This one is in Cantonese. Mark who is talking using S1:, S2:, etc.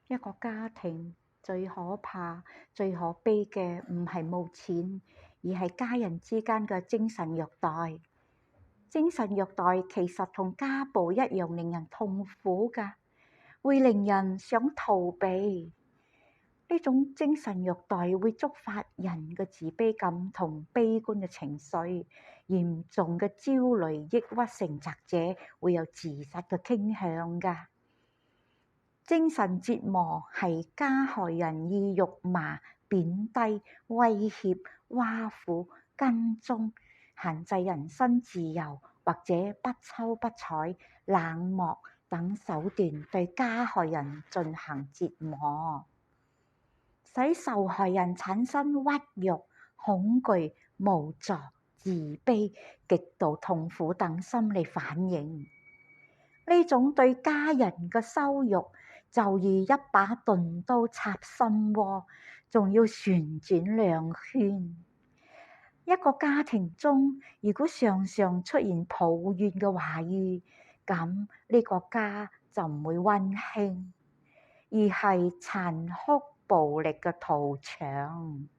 S1: 一個家庭最可怕、最可悲嘅唔係冇錢，而係家人之間嘅精神虐待。精神虐待其實同家暴一樣令人痛苦㗎，會令人想逃避。呢種精神虐待會觸發人嘅自卑感同悲觀嘅情緒，嚴重嘅焦慮、抑鬱成疾者會有自殺嘅傾向㗎。精神折磨係加害人以辱罵、貶低、威脅、挖苦、跟蹤、限制人身自由或者不瞅不睬、冷漠等手段對加害人進行折磨，使受害人產生屈辱、恐懼、無助、自卑、極度痛苦等心理反應。呢種對家人嘅羞辱就如一把鈍刀插心窩，仲要旋轉兩圈。一個家庭中，如果常常出現抱怨嘅話語，咁呢個家就唔會溫馨，而係殘酷暴力嘅屠場。